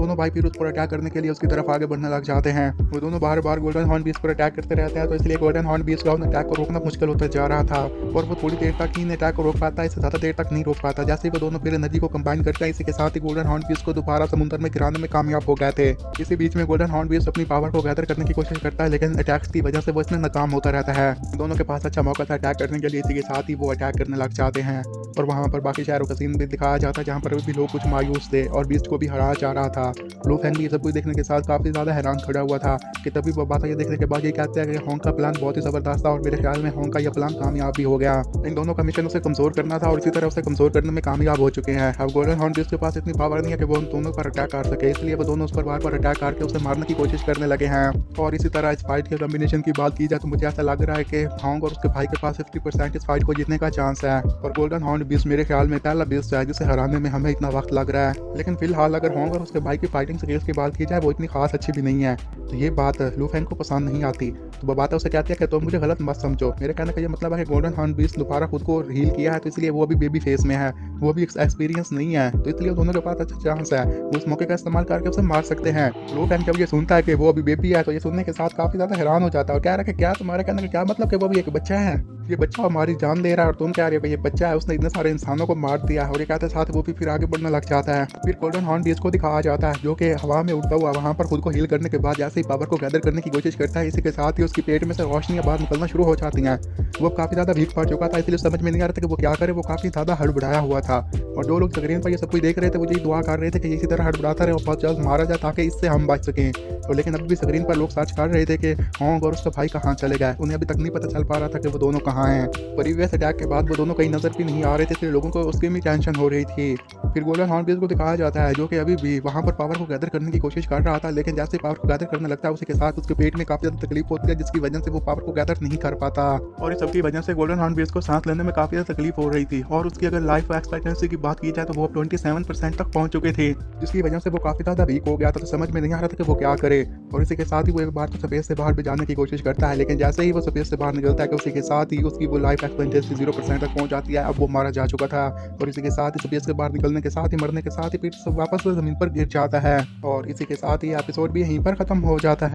दोनों भाई फिर उस पर अटैक करने के लिए उसकी तरफ आगे बढ़ने लग जाते हैं। वो दोनों बार बार गोल्डन हॉर्न बीस्ट पर अटैक करते रहते हैं, तो इसलिए गोल्डन हॉर्न बीस्ट का उन अटैक को रोकना मुश्किल होता जा रहा था और वो थोड़ी देर तक ही इन अटैक को रोक पाता है, इससे ज्यादा देर तक नहीं रोक पाता। जैसे ही वो दोनों फिर एनर्जी को कंबाइन करते हैं, इसी के साथ ही गोल्डन हॉर्न बीस्ट को दोबारा समुद्र में गिराने में कामयाब हो गए थे। इसी बीच में गोल्डन हॉर्न बीस्ट अपनी पावर को गैदर करने की कोशिश करता है, लेकिन अटैक्स की वजह से वो इसमें नाकाम होता रहता है। दोनों के पास अच्छा मौका था अटैक करने के लिए, इसी के साथ ही वो अटैक करने लग जाते हैं और वहाँ पर बाकी शहरों का सीन भी दिखाया जाता है, जहाँ पर भी लोग कुछ मायूस थे और बीस्ट को भी हराया जा रहा था। लूफेन भी सब कुछ देखने के साथ काफी ज्यादा हैरान खड़ा हुआ था कि तभी वो बात ये देखने के बाद ये कहते हैं कि होंग का प्लान बहुत ही जबरदस्त था और मेरे ख्याल में होंग का यह प्लान कामयाब भी हो गया। इन दोनों का मिशन उसे कमजोर करना था और इसी तरह उसे कमजोर करने में कामयाब हो चुके हैं। अब गोल्डन हॉर्न बीस्ट के पास इतनी पावर नहीं है कि वो उन दोनों पर अटैक कर सके, इसलिए वो दोनों उस पर बार बार अटैक करके उसे मारने की कोशिश करने लगे हैं। और इसी तरह इस फाइट के कॉम्बिनेशन की बात की जाए तो मुझे ऐसा लग रहा है कि होंग और उसके भाई के पास 50% इस फाइट को जीतने का चांस है और गोल्डन हॉर्न बीस्ट मेरे ख्याल में पहला बीस्ट है जिसे हराने में हमें इतना वक्त लग रहा है। लेकिन फिलहाल अगर होंग और उसके भाई की फाइटिंग स्किल्स की बात की जाए वो इतनी खास अच्छी भी नहीं है, तो ये बात लूफेन को पसंद नहीं आती। तो वो बात उसे कहती है कि तुम मुझे गलत मत समझो, मेरे कहने का ये मतलब है कि गोल्डन हॉर्न बीस्ट दोबारा खुद को हील किया है, तो इसलिए वो अभी बेबी फेस में है, वो भी एक्सपीरियंस नहीं है, तो इसलिए दोनों के पास अच्छा चांस है, वो उस मौके का इस्तेमाल करके उसे मार सकते हैं। लूफेन जब ये सुनता है कि वो अभी बेबी है, तो ये सुनने के साथ काफी ज्यादा हैरान हो जाता है और कह रहा है कि क्या तुम्हारे कहने का क्या मतलब कि वो भी एक बच्चा है, ये बच्चा हमारी जान ले रहा है और तुम कह रहे हो कि ये बच्चा है, उसने इतने सारे इंसानों को मार दिया। और ये कहते साथ वो भी फिर आगे बढ़ने लग जाता है। फिर गोल्डन हॉर्न बीस्ट को दिखाया जाता है जो कि हवा में उड़ता हुआ वहां पर खुद को हील करने के बाद जैसे ही पावर को गैदर करने की कोशिश करता है, इसी के साथ ही उसकी पेट में से रोशनियां बाहर निकलना शुरू हो जाती हैं। वो काफी ज्यादा वीक पड़ चुका था, इसलिए समझ में नहीं आ रहा था कि वो क्या करे, वो काफी ज्यादा हड़बड़ाया हुआ था और जो लोग स्क्रीन पर ये सब कुछ देख रहे थे वो यही दुआ कर रहे थे कि इसी तरह हड़बड़ाता रहे और बहुत जल्द मारा जाए ताकि इससे हम बच सकें। तो लेकिन अभी भी स्क्रीन पर लोग सर्च कर रहे थे कि होंग और उसका भाई कहाँ चले गए, उन्हें अभी तक नहीं पता चल पा रहा था कि वो दोनों कहाँ हैं। प्रीवियस अटैक के बाद वो दोनों कहीं नजर भी नहीं आ रहे थे, इसलिए लोगों को उसकी भी टेंशन हो रही थी। फिर गोल्डन हॉर्न बीस्ट को दिखाया जाता है जो कि अभी भी वहां पर पावर को गैदर करने की कोशिश कर रहा था, लेकिन जैसे पावर को गैदर करने लगता है उसी के साथ उसके पेट में काफी ज्यादा तकलीफ होती है, जिसकी वजह से वो पावर को गैदर नहीं कर पाता और इस सबकी वजह से गोल्डन हॉर्न बीस्ट को सांस लेने में काफी ज्यादा तकलीफ हो रही थी। और उसकी अगर लाइफ एक्सपेक्टेंसी की बात की जाए तो वो 27% तक पहुंच चुके थे, जिसकी वजह से वो काफी ज्यादा वीक हो गया था, तो समझ में नहीं आ रहा था कि वो क्या करे। और इसी के साथ ही वो एक बार तो स्पेस से बाहर भी जाने की कोशिश करता है, लेकिन जैसे ही वो स्पेस से बाहर निकलता है कि उसी के साथ ही उसकी वो लाइफ एक्सपेक्टेंसी 0% तक पहुंच जाती है। अब वो मारा जा चुका था और इसी के साथ ही स्पेस से बाहर निकलने के साथ ही मरने के साथ ही फिर वापस वो जमीन पर गिर जाता है और इसी के साथ ही एपिसोड भी यहीं पर खत्म हो जाता है।